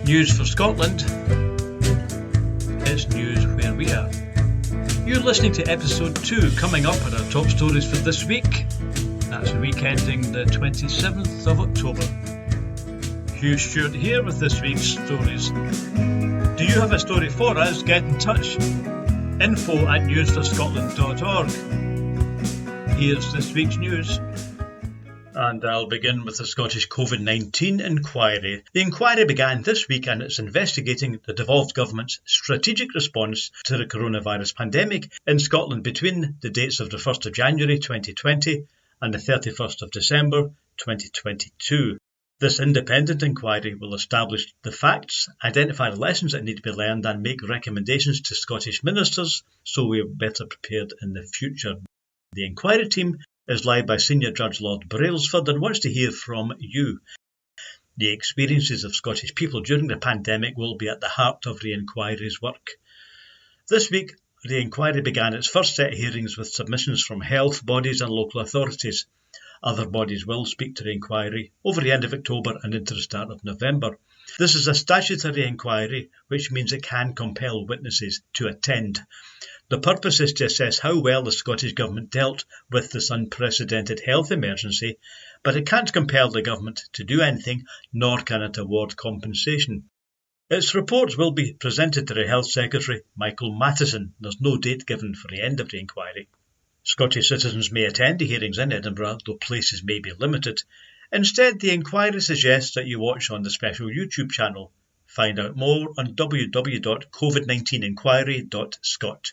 News for Scotland. It's news where we are. You're listening to episode 2. Coming up are our top stories for this week. That's the week ending the 27th of October. Hugh Stewart here with this week's stories. Do you have a story for us? Get in touch. info@newsforscotland.org. Here's this week's news. And I'll begin with the Scottish COVID-19 inquiry. The inquiry began this week and it's investigating the devolved government's strategic response to the coronavirus pandemic in Scotland between the dates of the 1st of January 2020 and the 31st of December 2022. This independent inquiry will establish the facts, identify the lessons that need to be learned and make recommendations to Scottish ministers so we're better prepared in the future. The inquiry team is led by Senior Judge Lord Brailsford and wants to hear from you. The experiences of Scottish people during the pandemic will be at the heart of the inquiry's work. This week, the inquiry began its first set of hearings with submissions from health bodies and local authorities. Other bodies will speak to the inquiry over the end of October and into the start of November. This is a statutory inquiry, which means it can compel witnesses to attend. The purpose is to assess how well the Scottish Government dealt with this unprecedented health emergency, but it can't compel the Government to do anything, nor can it award compensation. Its reports will be presented to the Health Secretary, Michael Matheson. There's no date given for the end of the inquiry. Scottish citizens may attend the hearings in Edinburgh, though places may be limited. Instead, the inquiry suggests that you watch on the special YouTube channel. Find out more on www.covid19inquiry.scot.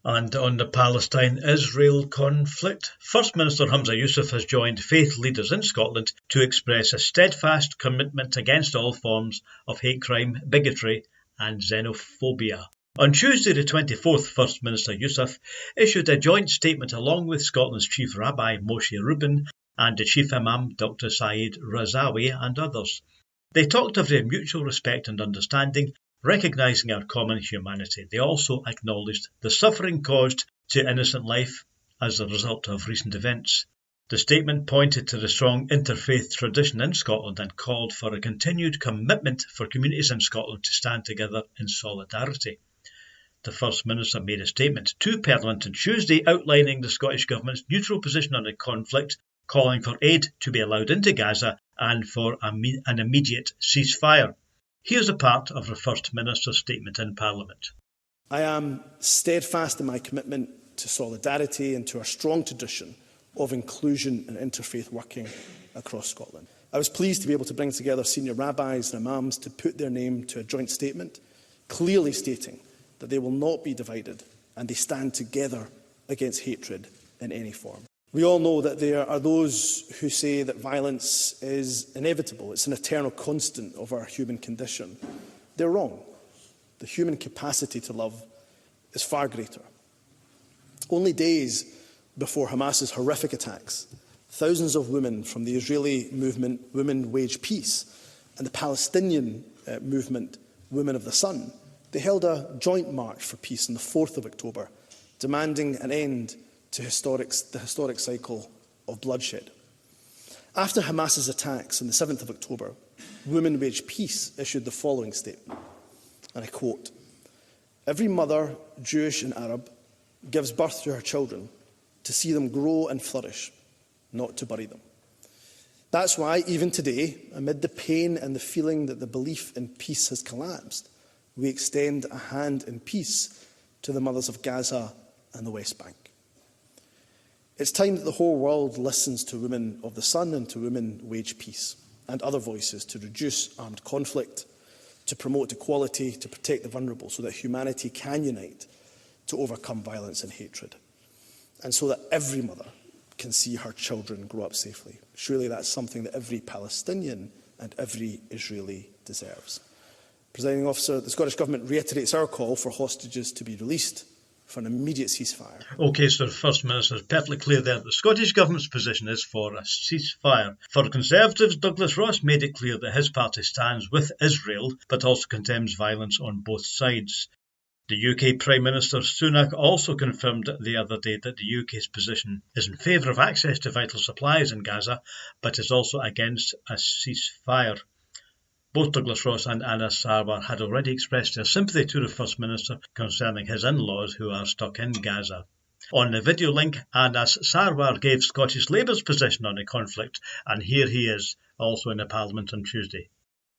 And on the Palestine-Israel conflict, First Minister Humza Yousaf has joined faith leaders in Scotland to express a steadfast commitment against all forms of hate crime, bigotry and xenophobia. On Tuesday the 24th, First Minister Yousaf issued a joint statement along with Scotland's Chief Rabbi Moshe Rubin and the Chief Imam Dr. Saeed Razawi and others. They talked of their mutual respect and understanding, recognising our common humanity. They also acknowledged the suffering caused to innocent life as a result of recent events. The statement pointed to the strong interfaith tradition in Scotland and called for a continued commitment for communities in Scotland to stand together in solidarity. The First Minister made a statement to Parliament on Tuesday outlining the Scottish Government's neutral position on the conflict, calling for aid to be allowed into Gaza and for an immediate ceasefire. Here's a part of the First Minister's statement in Parliament. I am steadfast in my commitment to solidarity and to our strong tradition of inclusion and interfaith working across Scotland. I was pleased to be able to bring together senior rabbis and imams to put their name to a joint statement, clearly stating that they will not be divided and they stand together against hatred in any form. We all know that there are those who say that violence is inevitable. It's an eternal constant of our human condition. They're wrong. The human capacity to love is far greater. Only days before Hamas's horrific attacks, thousands of women from the Israeli movement Women Wage Peace and the Palestinian movement Women of the Sun, they held a joint march for peace on the 4th of October, demanding an end to the historic cycle of bloodshed. After Hamas's attacks on the 7th of October, Women Wage Peace issued the following statement, and I quote, "Every mother, Jewish and Arab, gives birth to her children to see them grow and flourish, not to bury them. That's why, even today, amid the pain and the feeling that the belief in peace has collapsed, we extend a hand in peace to the mothers of Gaza and the West Bank. It's time that the whole world listens to Women of the Sun and to Women Wage Peace and other voices to reduce armed conflict, to promote equality, to protect the vulnerable, so that humanity can unite to overcome violence and hatred, and so that every mother can see her children grow up safely. Surely that's something that every Palestinian and every Israeli deserves." Presiding Officer, the Scottish Government reiterates our call for hostages to be released, for an immediate ceasefire. OK, so the First Minister is perfectly clear there. The Scottish Government's position is for a ceasefire. For the Conservatives, Douglas Ross made it clear that his party stands with Israel, but also condemns violence on both sides. The UK Prime Minister Sunak also confirmed the other day that the UK's position is in favour of access to vital supplies in Gaza, but is also against a ceasefire. Both Douglas Ross and Anas Sarwar had already expressed their sympathy to the First Minister concerning his in-laws who are stuck in Gaza. On the video link, Anas Sarwar gave Scottish Labour's position on the conflict, and here he is, also in the Parliament on Tuesday.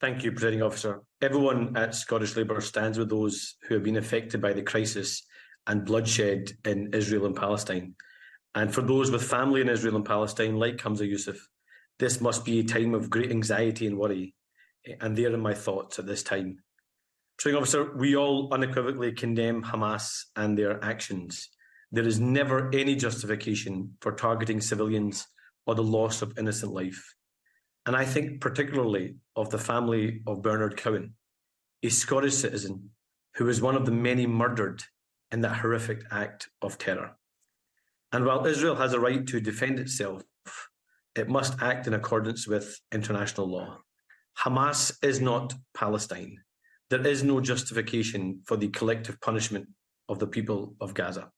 Thank you, Presiding Officer. Everyone at Scottish Labour stands with those who have been affected by the crisis and bloodshed in Israel and Palestine. And for those with family in Israel and Palestine, like Hamza Youssef, this must be a time of great anxiety and worry, and they're in my thoughts at this time. Presiding Officer, we all unequivocally condemn Hamas and their actions. There is never any justification for targeting civilians or the loss of innocent life. And I think particularly of the family of Bernard Cowan, a Scottish citizen who was one of the many murdered in that horrific act of terror. And while Israel has a right to defend itself, it must act in accordance with international law. Hamas is not Palestine. There is no justification for the collective punishment of the people of Gaza.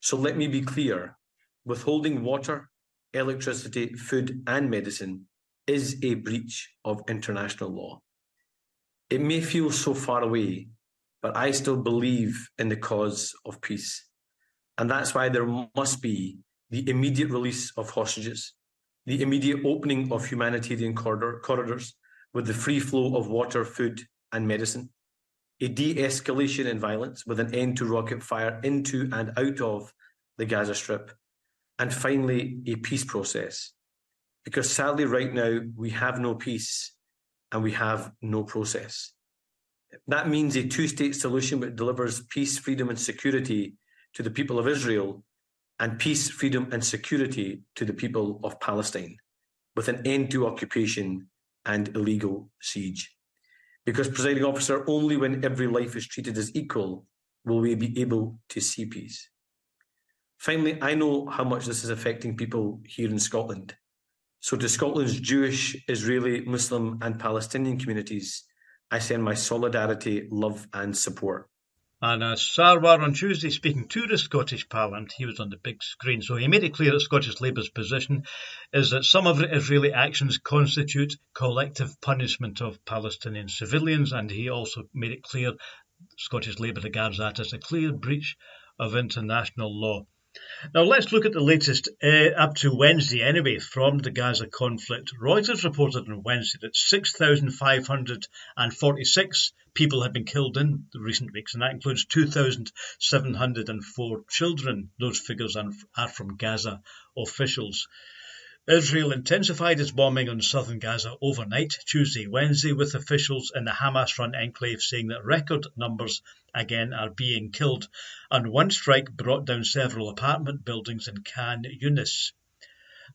So let me be clear, withholding water, electricity, food and medicine is a breach of international law. It may feel so far away, but I still believe in the cause of peace. And that's why there must be the immediate release of hostages, the immediate opening of humanitarian corridors with the free flow of water, food and medicine, a de-escalation in violence with an end to rocket fire into and out of the Gaza Strip, and finally, a peace process. Because sadly, right now, we have no peace and we have no process. That means a two-state solution which delivers peace, freedom and security to the people of Israel, and peace, freedom and security to the people of Palestine, with an end to occupation and illegal siege. Because, Presiding Officer, only when every life is treated as equal will we be able to see peace. Finally, I know how much this is affecting people here in Scotland. So to Scotland's Jewish, Israeli, Muslim and Palestinian communities, I send my solidarity, love and support. And Sarwar on Tuesday speaking to the Scottish Parliament, he was on the big screen, so he made it clear that Scottish Labour's position is that some of the Israeli actions constitute collective punishment of Palestinian civilians, and he also made it clear Scottish Labour regards that as a clear breach of international law. Now let's look at the latest up to Wednesday anyway from the Gaza conflict. Reuters reported on Wednesday that 6,546 people have been killed in the recent weeks, and that includes 2,704 children. Those figures are from Gaza officials. Israel intensified its bombing on southern Gaza overnight, Tuesday, Wednesday, with officials in the Hamas-run enclave saying that record numbers again are being killed, and one strike brought down several apartment buildings in Khan Yunis.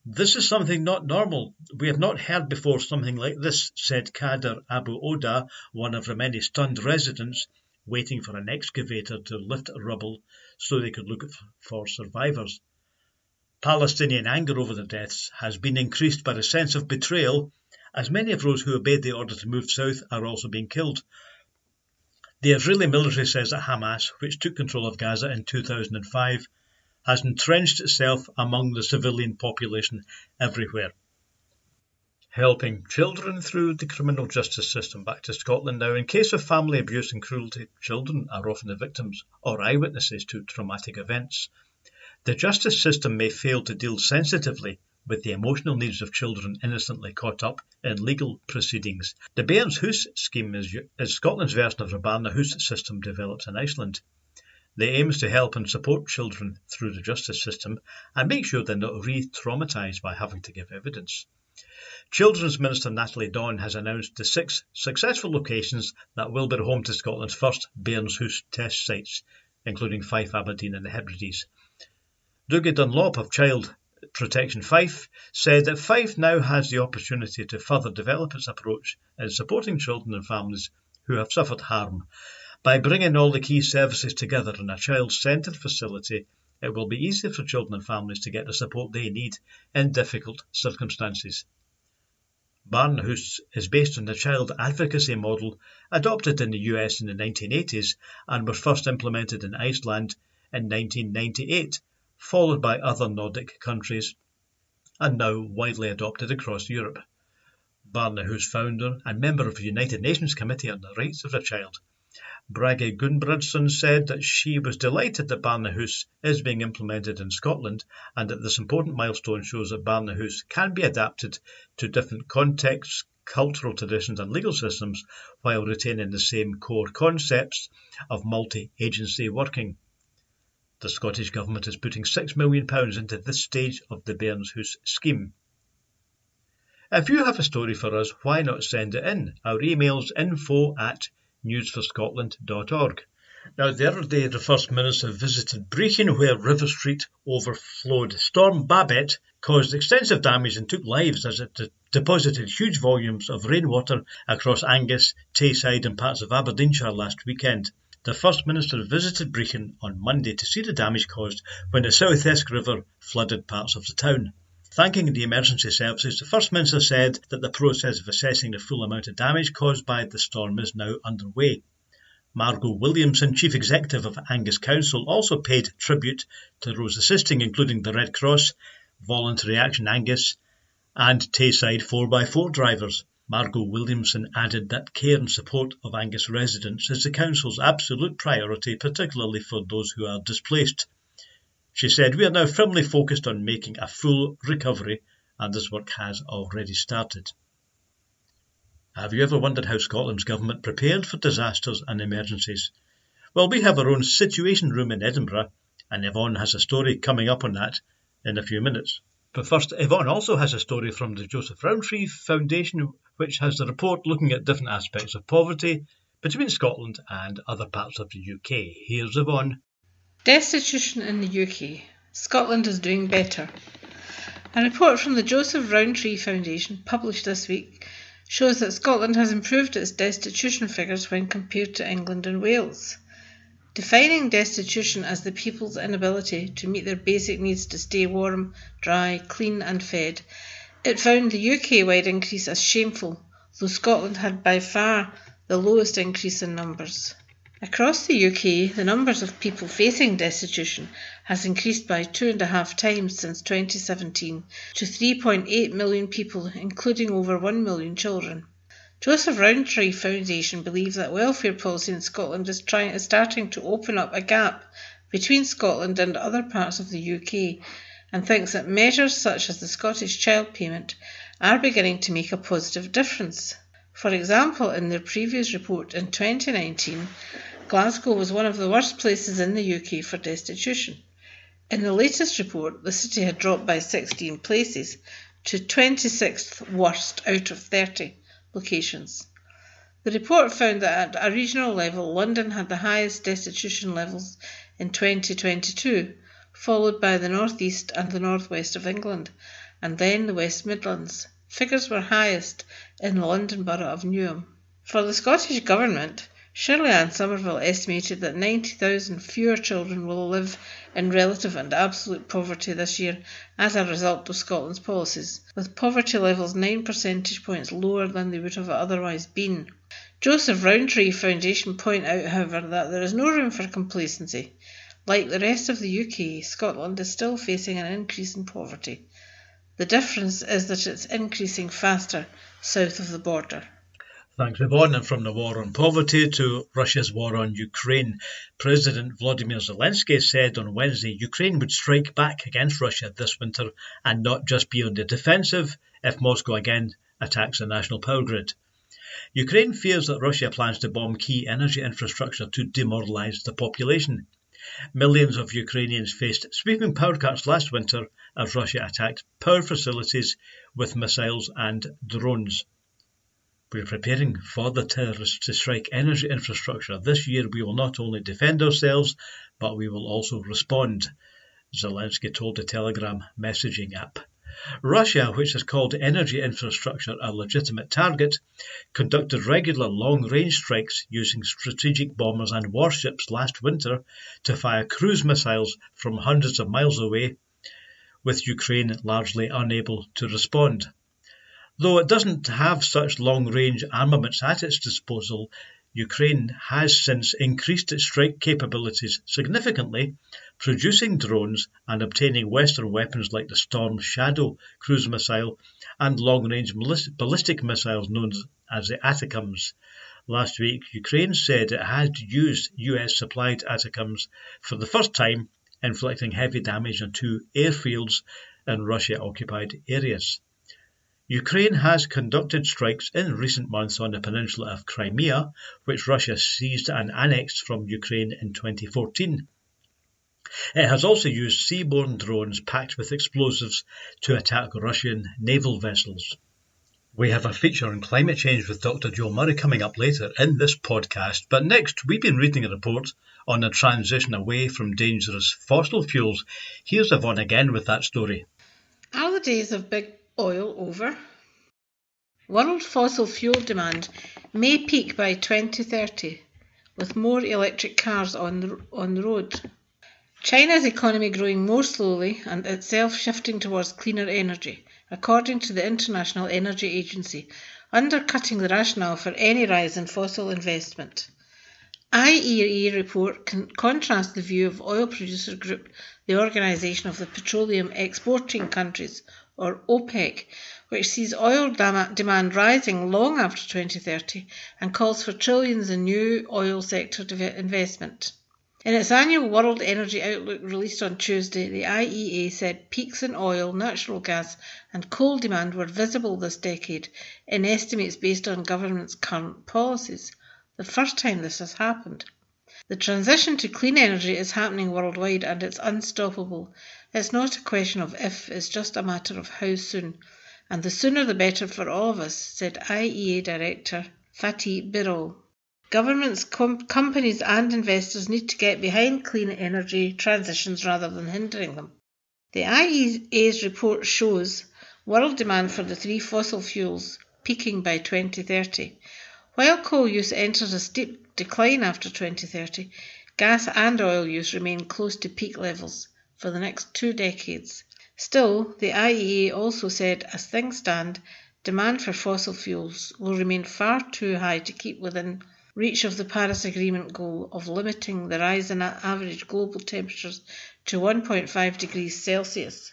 This is something not normal. We have not heard before something like this, said Kader Abu Oda, one of the many stunned residents waiting for an excavator to lift rubble so they could look for survivors. Palestinian anger over the deaths has been increased by the sense of betrayal, as many of those who obeyed the order to move south are also being killed. The Israeli military says that Hamas, which took control of Gaza in 2005, has entrenched itself among the civilian population everywhere. Helping children through the criminal justice system. Back to Scotland now. In case of family abuse and cruelty, children are often the victims or eyewitnesses to traumatic events. The justice system may fail to deal sensitively with the emotional needs of children innocently caught up in legal proceedings. The Bairns Hoos scheme is Scotland's version of the Barna Hoos system developed in Iceland. The aim is to help and support children through the justice system and make sure they're not re-traumatised by having to give evidence. Children's Minister Natalie Dawn has announced the 6 successful locations that will be home to Scotland's first Bairns Hoos test sites, including Fife, Aberdeen and the Hebrides. Dougie Dunlop of Child Protection Fife said that Fife now has the opportunity to further develop its approach in supporting children and families who have suffered harm. By bringing all the key services together in a child-centred facility, it will be easier for children and families to get the support they need in difficult circumstances. Barna Hoos is based on the child advocacy model adopted in the US in the 1980s and was first implemented in Iceland in 1998, followed by other Nordic countries, and now widely adopted across Europe. Barnahus founder and member of the United Nations Committee on the Rights of the Child. Bragi Gunbrandsson said that she was delighted that Barnahus is being implemented in Scotland and that this important milestone shows that Barnahus can be adapted to different contexts, cultural traditions and legal systems while retaining the same core concepts of multi-agency working. The Scottish Government is putting £6 million into this stage of the Barnahus scheme. If you have a story for us, why not send it in? Our email's info@newsforscotland.org. Now, the other day, the First Minister visited Brechin, where River Street overflowed. Storm Babette caused extensive damage and took lives as it deposited huge volumes of rainwater across Angus, Tayside and parts of Aberdeenshire last weekend. The First Minister visited Brechin on Monday to see the damage caused when the South Esk River flooded parts of the town. Thanking the emergency services, the First Minister said that the process of assessing the full amount of damage caused by the storm is now underway. Margot Williamson, Chief Executive of Angus Council, also paid tribute to those assisting, including the Red Cross, Voluntary Action Angus and Tayside 4x4 drivers. Margot Williamson added that care and support of Angus residents is the Council's absolute priority, particularly for those who are displaced. She said, "We are now firmly focused on making a full recovery, and this work has already started." Have you ever wondered how Scotland's government prepared for disasters and emergencies? Well, we have our own Situation Room in Edinburgh, and Yvonne has a story coming up on that in a few minutes. But first, Yvonne also has a story from the Joseph Rowntree Foundation, which has the report looking at different aspects of poverty between Scotland and other parts of the UK. Here's Yvonne. Destitution in the UK. Scotland is doing better. A report from the Joseph Rowntree Foundation, published this week, shows that Scotland has improved its destitution figures when compared to England and Wales. Defining destitution as the people's inability to meet their basic needs to stay warm, dry, clean and fed, it found the UK-wide increase as shameful, though Scotland had by far the lowest increase in numbers. Across the UK, the numbers of people facing destitution has increased by 2.5 times since 2017 to 3.8 million people, including over 1 million children. Joseph Rowntree Foundation believes that welfare policy in Scotland is starting to open up a gap between Scotland and other parts of the UK, and thinks that measures such as the Scottish Child Payment are beginning to make a positive difference. For example, in their previous report in 2019, Glasgow was one of the worst places in the UK for destitution. In the latest report, the city had dropped by 16 places to 26th worst out of 30 locations. The report found that at a regional level, London had the highest destitution levels in 2022, followed by the North East and the North West of England, and then the West Midlands. Figures were highest in the London borough of Newham. For the Scottish Government, Shirley-Ann Somerville estimated that 90,000 fewer children will live in relative and absolute poverty this year as a result of Scotland's policies, with poverty levels 9 percentage points lower than they would have otherwise been. Joseph Rowntree Foundation point out, however, that there is no room for complacency. Like the rest of the UK, Scotland is still facing an increase in poverty. The difference is that it's increasing faster south of the border. Thanks, Yvonne. And from the war on poverty to Russia's war on Ukraine, President Volodymyr Zelensky said on Wednesday Ukraine would strike back against Russia this winter and not just be on the defensive if Moscow again attacks the national power grid. Ukraine fears that Russia plans to bomb key energy infrastructure to demoralise the population. Millions of Ukrainians faced sweeping power cuts last winter as Russia attacked power facilities with missiles and drones. We're preparing for the terrorists to strike energy infrastructure. This year we will not only defend ourselves, but we will also respond, Zelensky told the Telegram messaging app. Russia, which has called energy infrastructure a legitimate target, conducted regular long-range strikes using strategic bombers and warships last winter to fire cruise missiles from hundreds of miles away, with Ukraine largely unable to respond. Though it doesn't have such long-range armaments at its disposal, Ukraine has since increased its strike capabilities significantly, producing drones and obtaining Western weapons like the Storm Shadow cruise missile and long-range ballistic missiles known as the ATACMS. Last week, Ukraine said it had used US-supplied ATACMS for the first time, inflicting heavy damage on 2 airfields in Russia-occupied areas. Ukraine has conducted strikes in recent months on the peninsula of Crimea, which Russia seized and annexed from Ukraine in 2014. It has also used seaborne drones packed with explosives to attack Russian naval vessels. We have a feature on climate change with Dr. Joe Murray coming up later in this podcast, but next we've been reading a report on the transition away from dangerous fossil fuels. Here's Yvonne again with that story. Are the days of big oil over? World fossil fuel demand may peak by 2030, with more electric cars on the road. China's economy growing more slowly and itself shifting towards cleaner energy, according to the International Energy Agency, undercutting the rationale for any rise in fossil investment. IEA report contrasts the view of oil producer group, the Organisation of the Petroleum Exporting Countries, or OPEC, which sees oil demand rising long after 2030 and calls for trillions in new oil sector investment. In its annual World Energy Outlook released on Tuesday, the IEA said peaks in oil, natural gas and coal demand were visible this decade in estimates based on governments' current policies. The first time this has happened. The transition to clean energy is happening worldwide and it's unstoppable. It's not a question of if, it's just a matter of how soon. And the sooner the better for all of us, said IEA Director Fatih Birol. Governments, companies and investors need to get behind clean energy transitions rather than hindering them. The IEA's report shows world demand for the 3 fossil fuels peaking by 2030. While coal use enters a steep decline after 2030, gas and oil use remain close to peak levels for the next 2 decades. Still, the IEA also said, as things stand, demand for fossil fuels will remain far too high to keep within reach of the Paris Agreement goal of limiting the rise in average global temperatures to 1.5 degrees Celsius.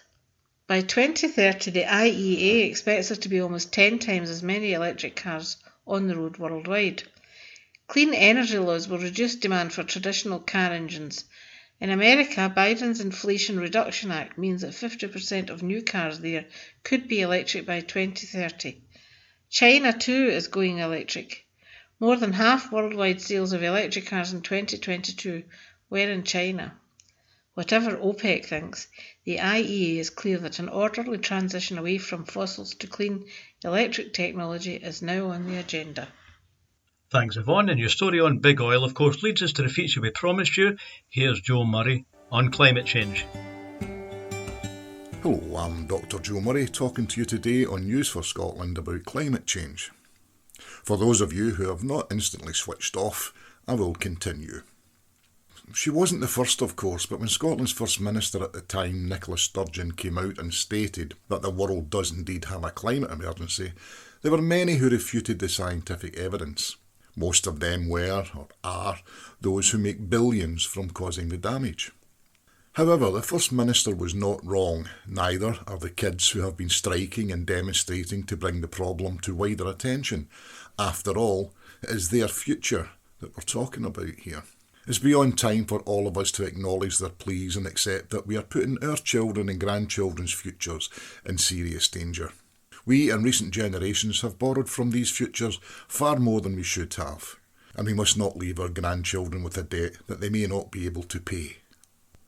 By 2030, the IEA expects there to be almost 10 times as many electric cars on the road worldwide. Clean energy laws will reduce demand for traditional car engines. In America, Biden's Inflation Reduction Act means that 50% of new cars there could be electric by 2030. China too is going electric. More than half worldwide sales of electric cars in 2022 were in China. Whatever OPEC thinks, the IEA is clear that an orderly transition away from fossils to clean electric technology is now on the agenda. Thanks, Yvonne. And your story on big oil, of course, leads us to the feature we promised you. Here's Joe Murray on climate change. Hello, I'm Dr. Joe Murray talking to you today on News for Scotland about climate change. For those of you who have not instantly switched off, I will continue. She wasn't the first, of course, but when Scotland's First Minister at the time, Nicola Sturgeon, came out and stated that the world does indeed have a climate emergency, there were many who refuted the scientific evidence. Most of them were, or are, those who make billions from causing the damage. However, the First Minister was not wrong, neither are the kids who have been striking and demonstrating to bring the problem to wider attention. After all, it is their future that we're talking about here. It's beyond time for all of us to acknowledge their pleas and accept that we are putting our children and grandchildren's futures in serious danger. We and recent generations have borrowed from these futures far more than we should have, and we must not leave our grandchildren with a debt that they may not be able to pay.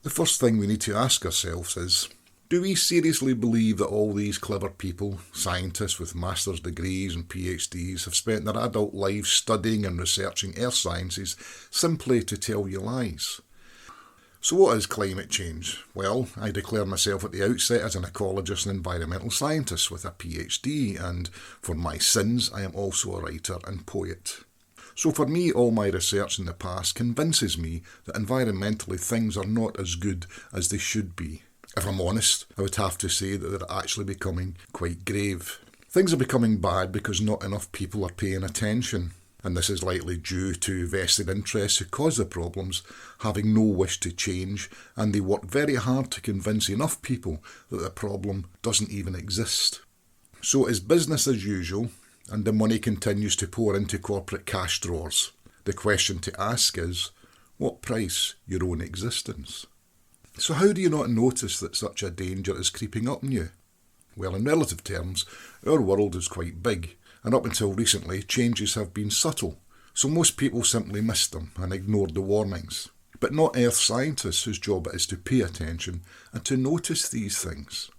The first thing we need to ask ourselves is, do we seriously believe that all these clever people, scientists with master's degrees and PhDs, have spent their adult lives studying and researching earth sciences simply to tell you lies? So what is climate change? Well, I declare myself at the outset as an ecologist and environmental scientist with a PhD, and for my sins I am also a writer and poet. So for me, all my research in the past convinces me that environmentally things are not as good as they should be. If I'm honest, I would have to say that they're actually becoming quite grave. Things are becoming bad because not enough people are paying attention, and this is likely due to vested interests who cause the problems having no wish to change, and they work very hard to convince enough people that the problem doesn't even exist. So is business as usual, and the money continues to pour into corporate cash drawers. The question to ask is, what price your own existence? So how do you not notice that such a danger is creeping up on you? Well, in relative terms, our world is quite big, and up until recently, changes have been subtle, so most people simply missed them and ignored the warnings. But not earth scientists whose job it is to pay attention and to notice these things.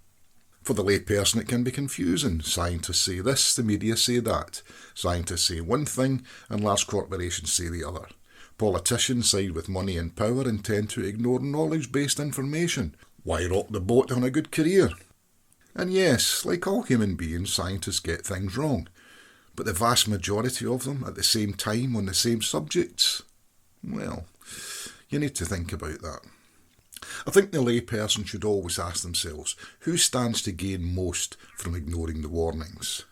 For the layperson it can be confusing. Scientists say this, the media say that. Scientists say one thing and large corporations say the other. Politicians side with money and power and tend to ignore knowledge-based information. Why rock the boat on a good career? And yes, like all human beings, scientists get things wrong. But the vast majority of them at the same time on the same subjects? Well, you need to think about that. I think the layperson should always ask themselves, who stands to gain most from ignoring the warnings?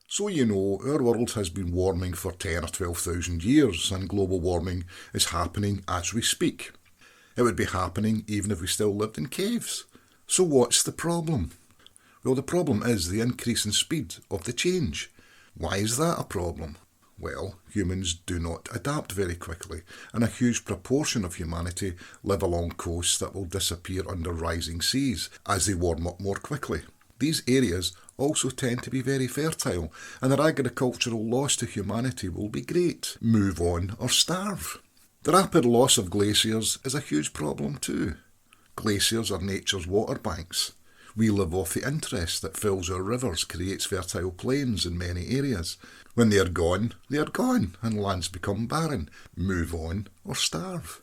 So you know, our world has been warming for 10 or 12,000 years, and global warming is happening as we speak. It would be happening even if we still lived in caves. So what's the problem? Well, the problem is the increase in speed of the change. Why is that a problem? Well, humans do not adapt very quickly, and a huge proportion of humanity live along coasts that will disappear under rising seas as they warm up more quickly. These areas also tend to be very fertile, and their agricultural loss to humanity will be great. Move on or starve. The rapid loss of glaciers is a huge problem too. Glaciers are nature's water banks. We live off the interest that fills our rivers, creates fertile plains in many areas. When they are gone, and lands become barren. Move on or starve.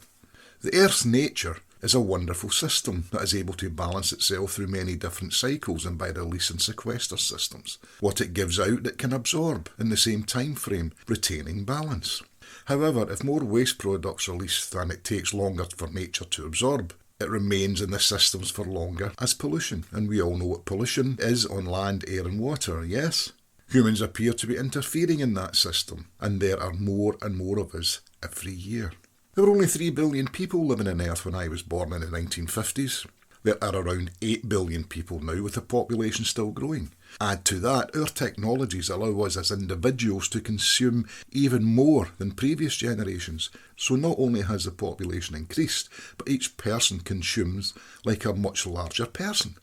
The Earth's nature is a wonderful system that is able to balance itself through many different cycles and by release and sequester systems. What it gives out it can absorb in the same time frame, retaining balance. However, if more waste products are released than it takes longer for nature to absorb, it remains in the systems for longer as pollution, and we all know what pollution is on land, air and water, yes? Humans appear to be interfering in that system, and there are more and more of us every year. There were only 3 billion people living on Earth when I was born in the 1950s. There are around 8 billion people now, with the population still growing. Add to that, our technologies allow us as individuals to consume even more than previous generations. So not only has the population increased, but each person consumes like a much larger person.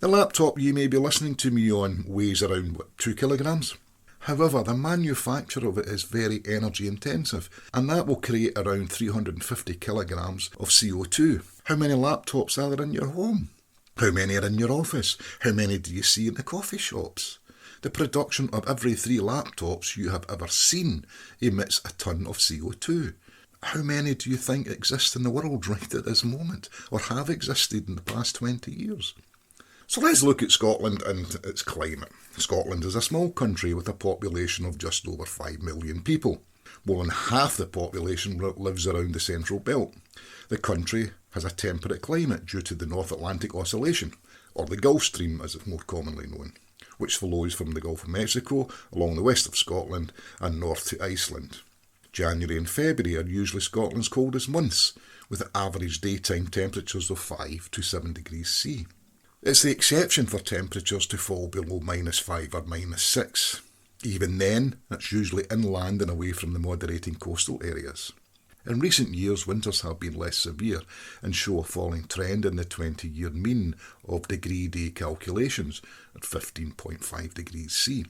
The laptop you may be listening to me on weighs around, 2 kilograms? However, the manufacture of it is very energy intensive, and that will create around 350 kilograms of CO2. How many laptops are there in your home? How many are in your office? How many do you see in the coffee shops? The production of every 3 laptops you have ever seen emits a tonne of CO2. How many do you think exist in the world right at this moment, or have existed in the past 20 years? So let's look at Scotland and its climate. Scotland is a small country with a population of just over 5 million people. More than half the population lives around the Central Belt. The country has a temperate climate due to the North Atlantic Oscillation, or the Gulf Stream as it's more commonly known, which flows from the Gulf of Mexico along the west of Scotland and north to Iceland. January and February are usually Scotland's coldest months, with average daytime temperatures of 5 to 7 degrees C. It's the exception for temperatures to fall below -5 or -6. Even then, it's usually inland and away from the moderating coastal areas. In recent years, winters have been less severe and show a falling trend in the 20-year mean of degree-day calculations at 15.5 degrees C.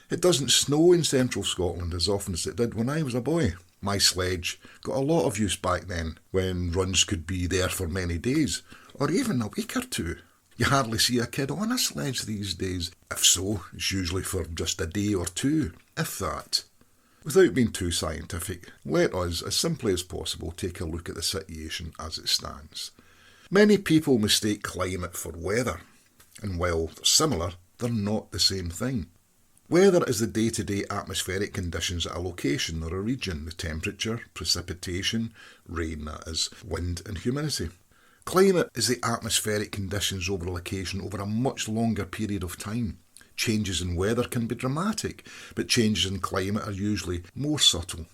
It doesn't snow in central Scotland as often as it did when I was a boy. My sledge got a lot of use back then, when runs could be there for many days, or even a week or two. You hardly see a kid on a sledge these days. If so, it's usually for just a day or two, if that. Without being too scientific, let us, as simply as possible, take a look at the situation as it stands. Many people mistake climate for weather, and while they're similar, they're not the same thing. Weather is the day-to-day atmospheric conditions at a location or a region, the temperature, precipitation, rain that is, wind and humidity. Climate is the atmospheric conditions over a location over a much longer period of time. Changes in weather can be dramatic, but changes in climate are usually more subtle.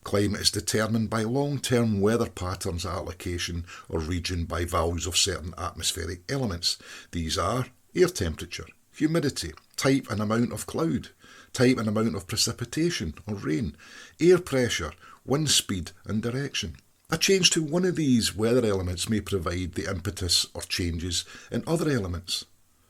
Climate is determined by long-term weather patterns at a location or region by values of certain atmospheric elements. These are Air temperature, humidity, type and amount of cloud, type and amount of precipitation or rain, air pressure, wind speed and direction. A change to one of these weather elements may provide the impetus or changes in other elements.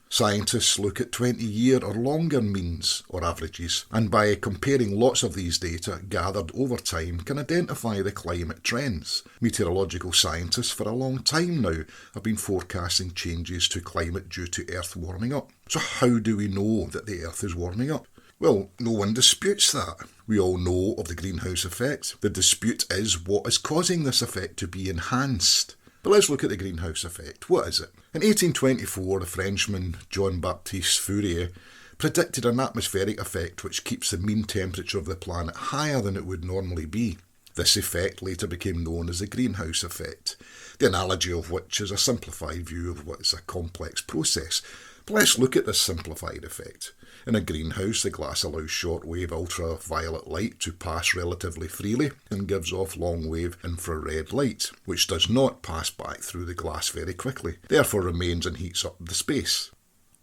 Scientists look at 20-year or longer means or averages, and by comparing lots of these data gathered over time can identify the climate trends. Meteorological scientists for a long time now have been forecasting changes to climate due to Earth warming up. So how do we know that the Earth is warming up? Well, no one disputes that. We all know of the greenhouse effect. The dispute is what is causing this effect to be enhanced. But let's look at the greenhouse effect. What is it? In 1824, the Frenchman Jean-Baptiste Fourier predicted an atmospheric effect which keeps the mean temperature of the planet higher than it would normally be. This effect later became known as the greenhouse effect, the analogy of which is a simplified view of what is a complex process. But let's look at this simplified effect. In a greenhouse, the glass allows shortwave ultraviolet light to pass relatively freely and gives off long-wave infrared light, which does not pass back through the glass very quickly, therefore remains and heats up the space.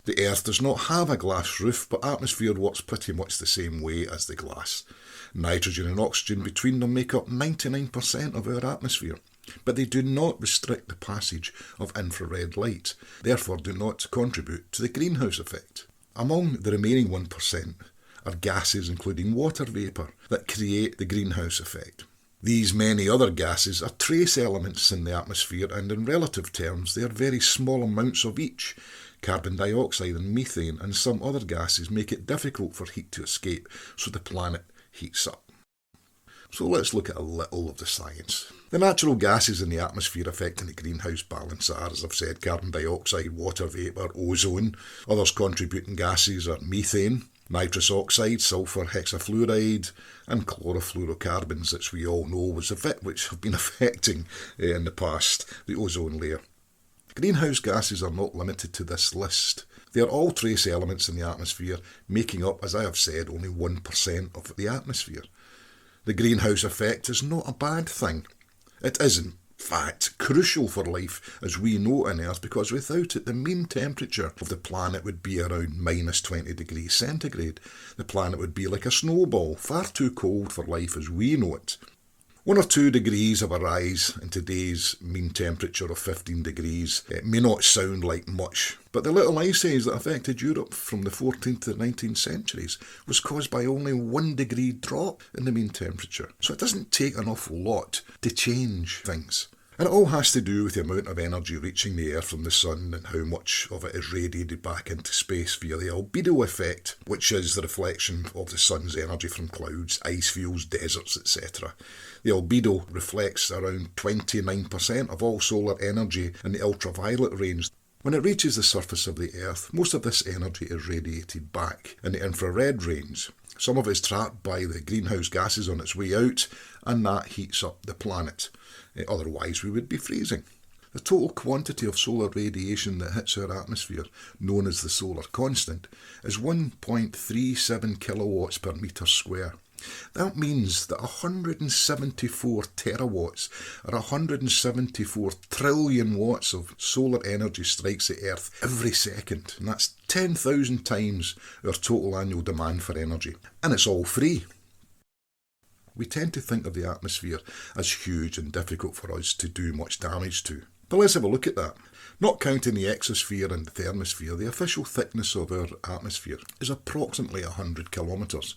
The Earth does not have a glass roof, but atmosphere works pretty much the same way as the glass. Nitrogen and oxygen between them make up 99% of our atmosphere, but they do not restrict the passage of infrared light, therefore do not contribute to the greenhouse effect. Among the remaining 1% are gases including water vapour that create the greenhouse effect. These many other gases are trace elements in the atmosphere, and in relative terms they are very small amounts of each. Carbon dioxide and methane and some other gases make it difficult for heat to escape, so the planet heats up. So let's look at a little of the science. The natural gases in the atmosphere affecting the greenhouse balance are, as I've said, carbon dioxide, water vapour, ozone. Others contributing gases are methane, nitrous oxide, sulphur hexafluoride and chlorofluorocarbons, which we all know which have been affecting in the past the ozone layer. Greenhouse gases are not limited to this list. They are all trace elements in the atmosphere, making up, as I have said, only 1% of the atmosphere. The greenhouse effect is not a bad thing. It is, in fact, crucial for life as we know it on Earth, because without it the mean temperature of the planet would be around minus 20 degrees centigrade. The planet would be like a snowball, far too cold for life as we know it. 1 or 2 degrees of a rise in today's mean temperature of 15 degrees may not sound like much, but the little ice age that affected Europe from the 14th to the 19th centuries was caused by only 1 degree drop in the mean temperature. So it doesn't take an awful lot to change things. And it all has to do with the amount of energy reaching the Earth from the Sun and how much of it is radiated back into space via the albedo effect, which is the reflection of the Sun's energy from clouds, ice fields, deserts, etc. The albedo reflects around 29% of all solar energy in the ultraviolet range. When it reaches the surface of the Earth, most of this energy is radiated back in the infrared range. Some of it is trapped by the greenhouse gases on its way out, and that heats up the planet. Otherwise we would be freezing. The total quantity of solar radiation that hits our atmosphere, known as the solar constant, is 1.37 kilowatts per metre square. That means that 174 terawatts, or 174 trillion watts of solar energy strikes the Earth every second, and that's 10,000 times our total annual demand for energy. And it's all free. We tend to think of the atmosphere as huge and difficult for us to do much damage to. But let's have a look at that. Not counting the exosphere and the thermosphere, the official thickness of our atmosphere is approximately 100 kilometres,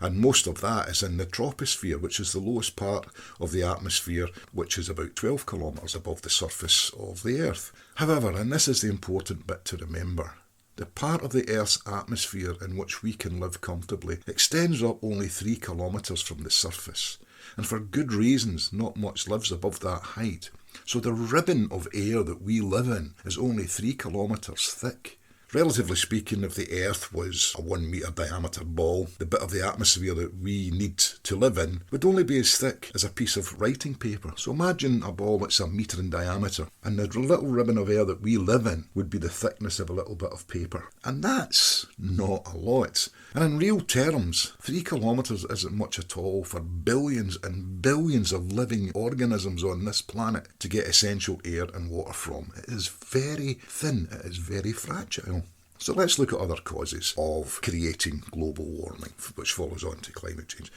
and most of that is in the troposphere, which is the lowest part of the atmosphere, which is about 12 kilometres above the surface of the Earth. However, and this is the important bit to remember, the part of the Earth's atmosphere in which we can live comfortably extends up only 3 kilometres from the surface, and for good reasons not much lives above that height. So the ribbon of air that we live in is only 3 kilometres thick. Relatively speaking, if the Earth was a 1 metre diameter ball, the bit of the atmosphere that we need to live in would only be as thick as a piece of writing paper. So imagine a ball that's 1 metre in diameter, and the little ribbon of air that we live in would be the thickness of a little bit of paper. And that's not a lot. And in real terms, 3 kilometres isn't much at all for billions and billions of living organisms on this planet to get essential air and water from. It is very thin, it is very fragile. So let's look at other causes of creating global warming, which follows on to climate change.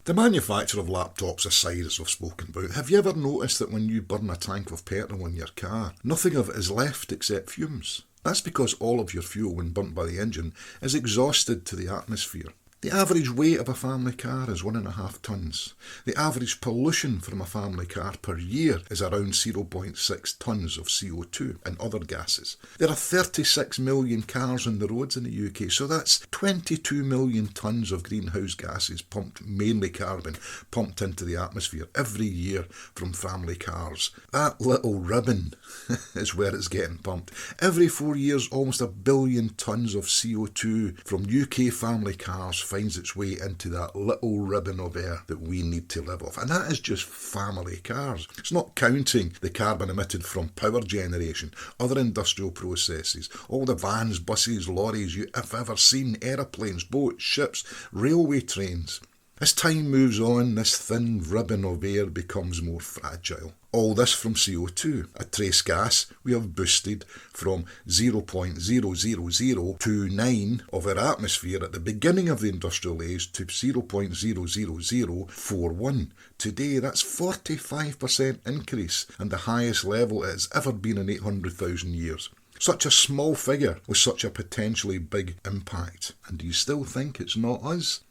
The manufacture of laptops aside, as we've spoken about, have you ever noticed that when you burn a tank of petrol in your car, nothing of it is left except fumes? That's because all of your fuel, when burnt by the engine, is exhausted to the atmosphere. The average weight of a family car is 1.5 tonnes. The average pollution from a family car per year is around 0.6 tonnes of CO2 and other gases. There are 36 million cars on the roads in the UK, so that's 22 million tonnes of greenhouse gases pumped, mainly carbon, pumped into the atmosphere every year from family cars. That little ribbon is where it's getting pumped. Every 4 years, almost 1 billion tonnes of CO2 from UK family cars finds its way into that little ribbon of air that we need to live off. And that is just family cars. It's not counting the carbon emitted from power generation, other industrial processes, all the vans, buses, lorries you have ever seen, aeroplanes, boats, ships, railway trains. As time moves on, this thin ribbon of air becomes more fragile. All this from CO2, a trace gas we have boosted from 0.00029 of our atmosphere at the beginning of the industrial age to 0.00041. Today, that's 45% increase and the highest level it has ever been in 800,000 years. Such a small figure with such a potentially big impact. And do you still think it's not us?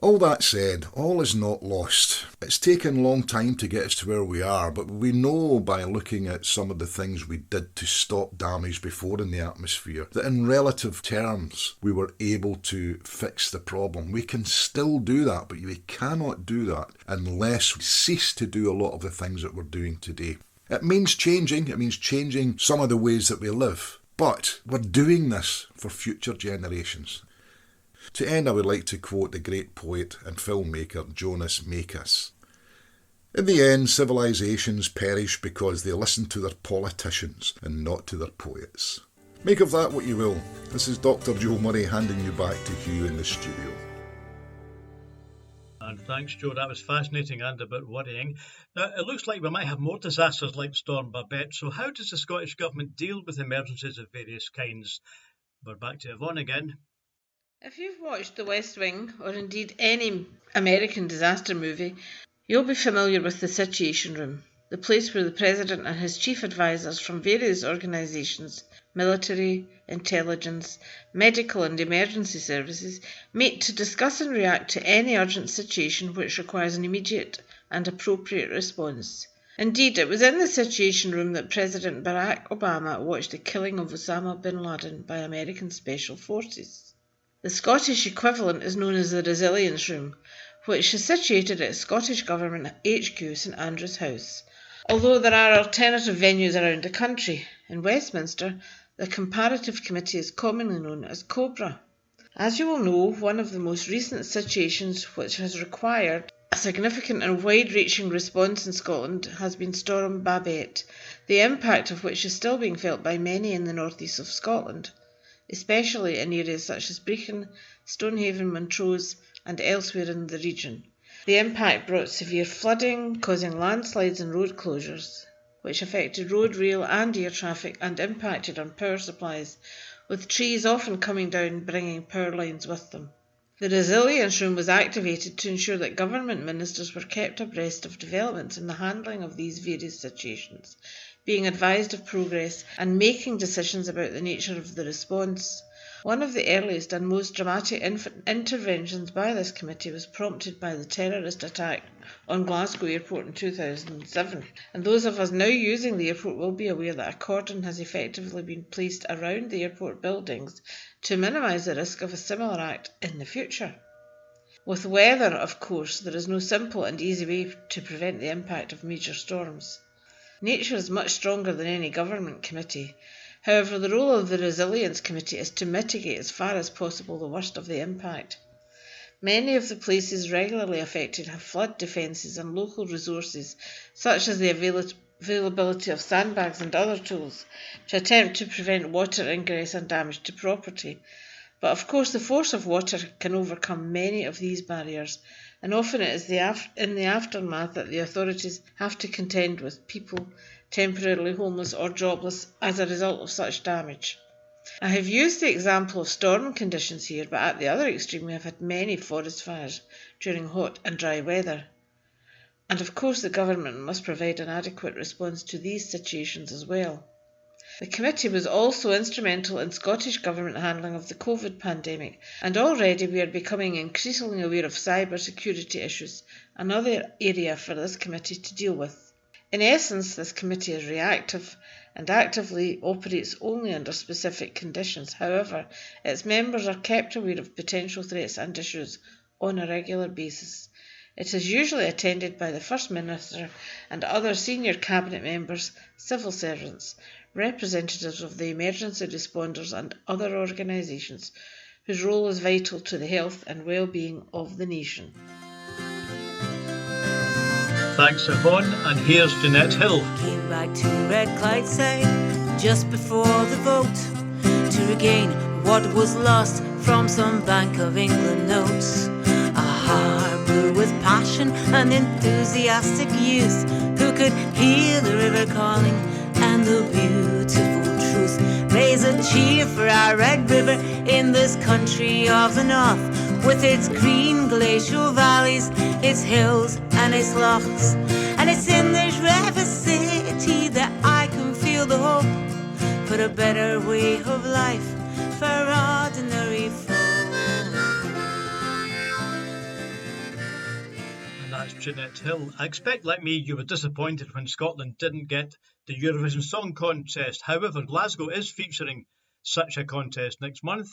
All that said, all is not lost. It's taken a long time to get us to where we are, but we know by looking at some of the things we did to stop damage before in the atmosphere that in relative terms we were able to fix the problem. We can still do that, but we cannot do that unless we cease to do a lot of the things that we're doing today. It means changing some of the ways that we live, but we're doing this for future generations. To end, I would like to quote the great poet and filmmaker Jonas Mekas. In the end, civilizations perish because they listen to their politicians and not to their poets. Make of that what you will. This is Dr. Joe Murray handing you back to Hugh in the studio. And thanks, Joe. That was fascinating and a bit worrying. Now, it looks like we might have more disasters like Storm Babette. So how does the Scottish Government deal with emergencies of various kinds? We're back to Yvonne again. If you've watched The West Wing, or indeed any American disaster movie, you'll be familiar with the Situation Room, the place where the President and his chief advisors from various organisations, military, intelligence, medical and emergency services, meet to discuss and react to any urgent situation which requires an immediate and appropriate response. Indeed, it was in the Situation Room that President Barack Obama watched the killing of Osama bin Laden by American Special Forces. The Scottish equivalent is known as the Resilience Room, which is situated at Scottish Government HQ St Andrew's House. Although there are alternative venues around the country, in Westminster, the Comparative Committee is commonly known as COBRA. As you will know, one of the most recent situations which has required a significant and wide-reaching response in Scotland has been Storm Babette, the impact of which is still being felt by many in the northeast of Scotland, especially in areas such as Brecon, Stonehaven, Montrose and elsewhere in the region. The impact brought severe flooding, causing landslides and road closures, which affected road, rail and air traffic and impacted on power supplies, with trees often coming down bringing power lines with them. The Resilience Room was activated to ensure that government ministers were kept abreast of developments in the handling of these various situations, being advised of progress and making decisions about the nature of the response. One of the earliest and most dramatic interventions by this committee was prompted by the terrorist attack on Glasgow Airport in 2007, and those of us now using the airport will be aware that a cordon has effectively been placed around the airport buildings to minimise the risk of a similar act in the future. With weather, of course, there is no simple and easy way to prevent the impact of major storms. Nature is much stronger than any government committee. However, the role of the Resilience Committee is to mitigate as far as possible the worst of the impact. Many of the places regularly affected have flood defences and local resources, such as the availability of sandbags and other tools, to attempt to prevent water ingress and damage to property. But of course the force of water can overcome many of these barriers, and often it is in the aftermath that the authorities have to contend with people temporarily homeless or jobless as a result of such damage. I have used the example of storm conditions here, but at the other extreme we have had many forest fires during hot and dry weather. And of course the government must provide an adequate response to these situations as well. The committee was also instrumental in Scottish Government handling of the COVID pandemic, and already we are becoming increasingly aware of cyber security issues, another area for this committee to deal with. In essence, this committee is reactive and actively operates only under specific conditions. However, its members are kept aware of potential threats and issues on a regular basis. It is usually attended by the First Minister and other senior cabinet members, civil servants, representatives of the emergency responders and other organisations whose role is vital to the health and well-being of the nation. Thanks, Yvonne, and here's Jeanette Hill. Came back to Red Clydeside just before the vote to regain what was lost from some Bank of England notes. A heart blue with passion and enthusiastic youth who could hear the river calling and the beautiful truth. Raise a cheer for our Red River in this country of the north, with its green glacial valleys, its hills and its lochs. And it's in this river city that I can feel the hope for a better way of life for ordinary folk. And that's Jeanette Hill. I expect, like me, you were disappointed when Scotland didn't get the Eurovision Song Contest. However, Glasgow is featuring such a contest next month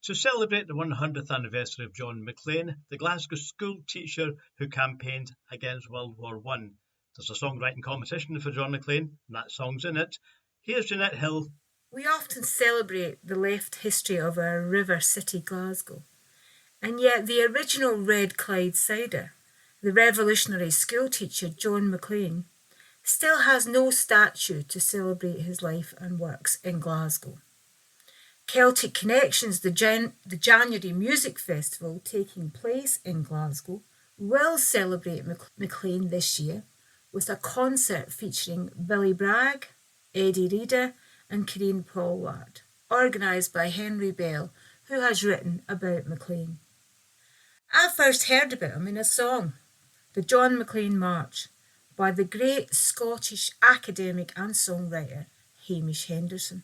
to celebrate the 100th anniversary of John Maclean, the Glasgow school teacher who campaigned against World War I. There's a songwriting competition for John Maclean, and that song's in it. Here's Jeanette Hill. We often celebrate the left history of our river city Glasgow, and yet the original Red Clydesider, the revolutionary school teacher John Maclean, still has no statue to celebrate his life and works in Glasgow. Celtic Connections, the January Music Festival taking place in Glasgow, will celebrate Maclean this year with a concert featuring Billy Bragg, Eddie Reader and Corinne Polwart, organised by Henry Bell, who has written about Maclean. I first heard about him in a song, the John Maclean March, by the great Scottish academic and songwriter Hamish Henderson.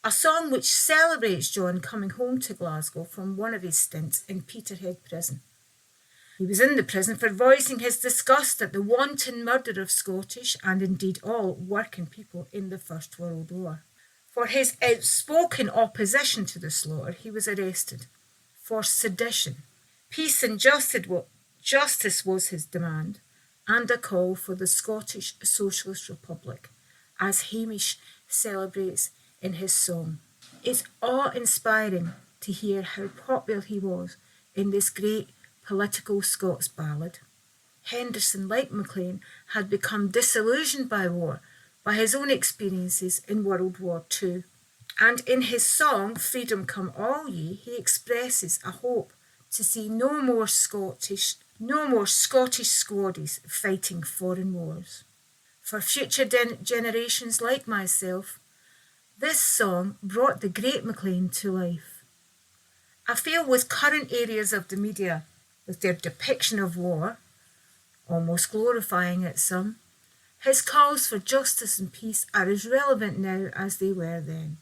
A song which celebrates John coming home to Glasgow from one of his stints in Peterhead Prison. He was in the prison for voicing his disgust at the wanton murder of Scottish and indeed all working people in the First World War. For his outspoken opposition to the slaughter, he was arrested for sedition. Peace and justice was his demand, and a call for the Scottish Socialist Republic, as Hamish celebrates in his song. It's awe-inspiring to hear how popular he was in this great political Scots ballad. Henderson, like Maclean, had become disillusioned by war, by his own experiences in World War II. And in his song, Freedom Come All Ye, he expresses a hope to see no more Scottish squaddies fighting foreign wars. For future generations like myself, this song brought the great Maclean to life. I feel with current areas of the media, with their depiction of war, almost glorifying it some, his calls for justice and peace are as relevant now as they were then.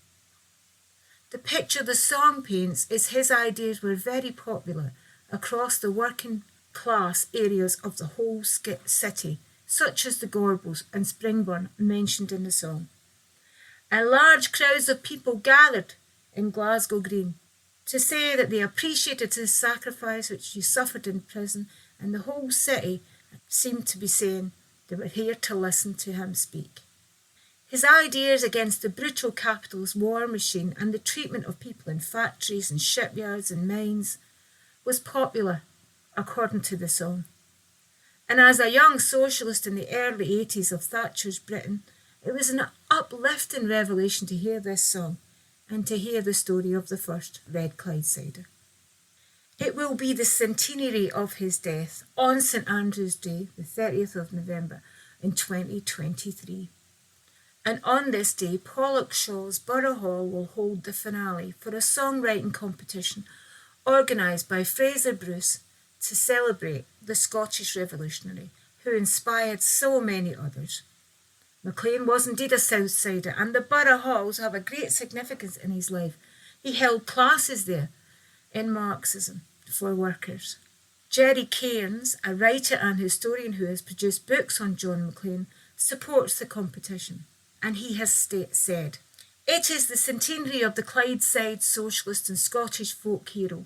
The picture the song paints is his ideas were very popular across the working class areas of the whole city, such as the Gorbals and Springburn mentioned in the song. And large crowds of people gathered in Glasgow Green to say that they appreciated his sacrifice which he suffered in prison, and the whole city seemed to be saying they were here to listen to him speak. His ideas against the brutal capitalist war machine and the treatment of people in factories and shipyards and mines was popular, according to the song. And as a young socialist in the early 80s of Thatcher's Britain, it was an uplifting revelation to hear this song and to hear the story of the first Red Clydesider. It will be the centenary of his death on St Andrew's Day, the 30th of November in 2023. And on this day, Pollockshaw's Borough Hall will hold the finale for a songwriting competition organised by Fraser Bruce to celebrate the Scottish revolutionary who inspired so many others. Maclean was indeed a Southsider, and the Borough Halls have a great significance in his life. He held classes there in Marxism for workers. Jerry Cairns, a writer and historian who has produced books on John Maclean, supports the competition, and he has said, "It is the centenary of the Clydeside socialist and Scottish folk hero.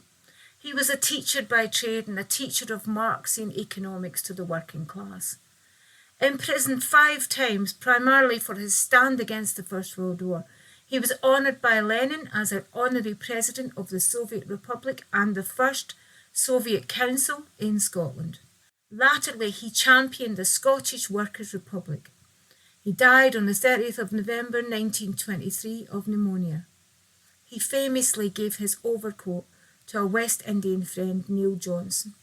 He was a teacher by trade and a teacher of Marxian economics to the working class. Imprisoned 5 times, primarily for his stand against the First World War, he was honoured by Lenin as an honorary president of the Soviet Republic and the first Soviet Council in Scotland. Latterly, he championed the Scottish Workers' Republic. He died on the 30th of November 1923 of pneumonia. He famously gave his overcoat to a West Indian friend, Neil Johnson.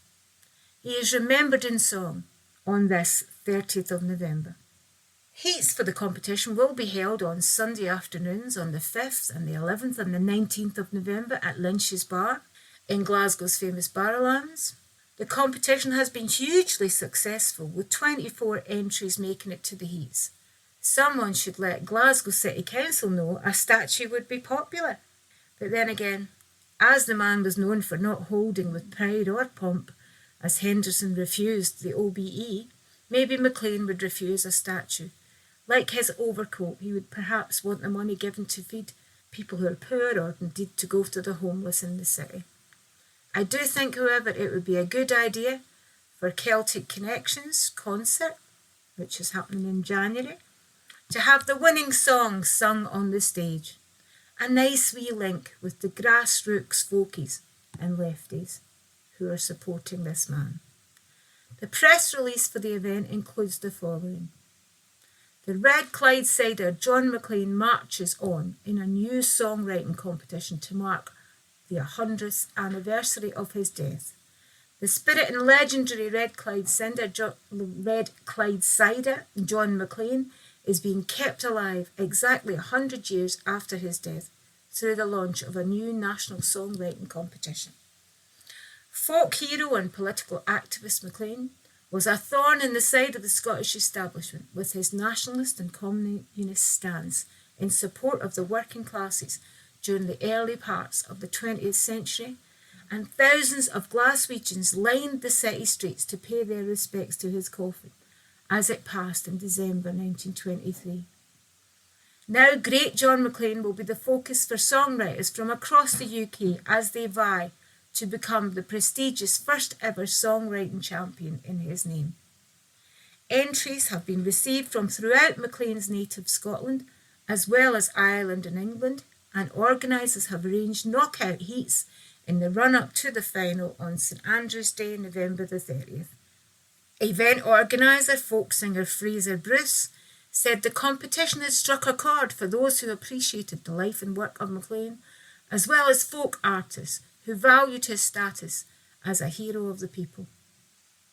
He is remembered in song on this 30th of November. Heats for the competition will be held on Sunday afternoons on the 5th and the 11th and the 19th of November at Lynch's Bar in Glasgow's famous Barrowlands. The competition has been hugely successful, with 24 entries making it to the heats. Someone should let Glasgow City Council know a statue would be popular. But then again, as the man was known for not holding with pride or pomp, as Henderson refused the OBE, maybe Maclean would refuse a statue. Like his overcoat, he would perhaps want the money given to feed people who are poor or indeed to go to the homeless in the city. I do think, however, it would be a good idea for Celtic Connections concert, which is happening in January, to have the winning song sung on the stage. A nice wee link with the grassroots folkies and lefties who are supporting this man. The press release for the event includes the following. The Red Clydesider John Maclean marches on in a new songwriting competition to mark the 100th anniversary of his death. The spirit and legendary Red Clydesider John Maclean is being kept alive exactly 100 years after his death through the launch of a new national songwriting competition. Folk hero and political activist Maclean was a thorn in the side of the Scottish establishment with his nationalist and communist stance in support of the working classes during the early parts of the 20th century, and thousands of Glaswegians lined the city streets to pay their respects to his coffin as it passed in December 1923. Now great John Maclean will be the focus for songwriters from across the UK as they vie to become the prestigious first ever songwriting champion in his name. Entries have been received from throughout Maclean's native Scotland, as well as Ireland and England, and organisers have arranged knockout heats in the run-up to the final on St Andrew's Day, November the 30th. Event organiser, folk singer Fraser Bruce, said the competition had struck a chord for those who appreciated the life and work of Maclean, as well as folk artists who valued his status as a hero of the people.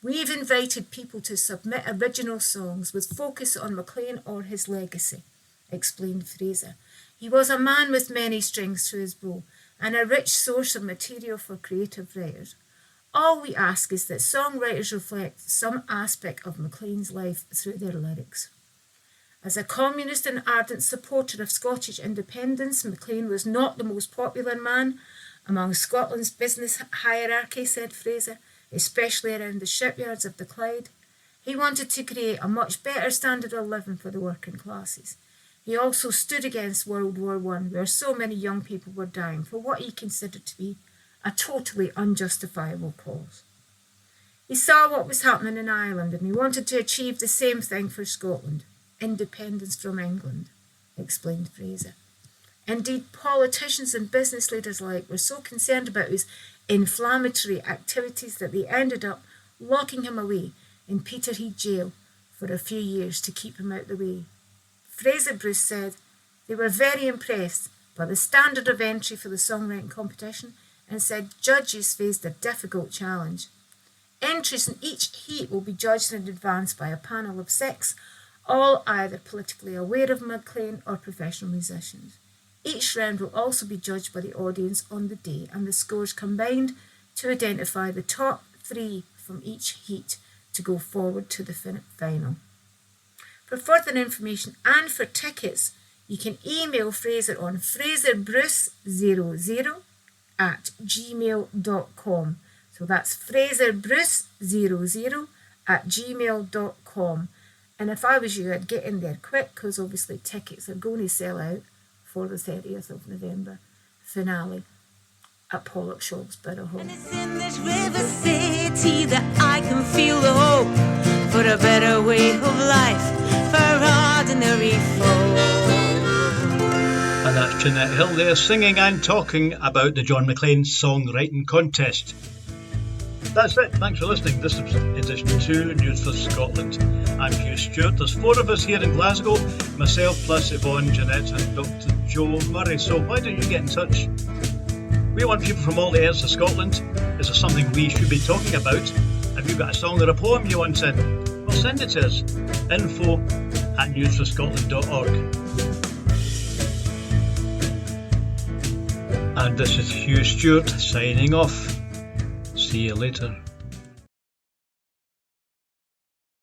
We've invited people to submit original songs with focus on Maclean or his legacy, explained Fraser. He was a man with many strings to his bow and a rich source of material for creative writers. All we ask is that songwriters reflect some aspect of Maclean's life through their lyrics. As a communist and ardent supporter of Scottish independence, Maclean was not the most popular man among Scotland's business hierarchy, said Fraser, especially around the shipyards of the Clyde. He wanted to create a much better standard of living for the working classes. He also stood against World War I, where so many young people were dying for what he considered to be a totally unjustifiable cause. He saw what was happening in Ireland and he wanted to achieve the same thing for Scotland, independence from England, explained Fraser. Indeed, politicians and business leaders alike were so concerned about his inflammatory activities that they ended up locking him away in Peterhead jail for a few years to keep him out the way. Fraser Bruce said they were very impressed by the standard of entry for the songwriting competition and said judges faced a difficult challenge. Entries in each heat will be judged in advance by a panel of 6 all either politically aware of Maclean or professional musicians. Each round will also be judged by the audience on the day and the scores combined to identify the top 3 from each heat to go forward to the final. For further information and for tickets, you can email Fraser on fraserbruce00@gmail.com. So that's fraserbruce00@gmail.com. And if I was you, I'd get in there quick because obviously tickets are going to sell out for the 30th of November finale at Pollokshaws-Borough Hall. And it's in this river city that I can feel the hope for a better way of life for ordinary folk. And that's Jeanette Hill there singing and talking about the John Maclean Songwriting Contest. That's it. Thanks for listening. This is edition 2 News for Scotland. I'm Hugh Stewart. There's 4 of us here in Glasgow, myself plus Yvonne, Jeanette and Dr. Joe Murray. So why don't you get in touch? We want people from all the areas of Scotland. Is there something we should be talking about? Have you got a song or a poem you want in? Well, send it to us. info@newsforscotland.org. And this is Hugh Stewart signing off. See you later.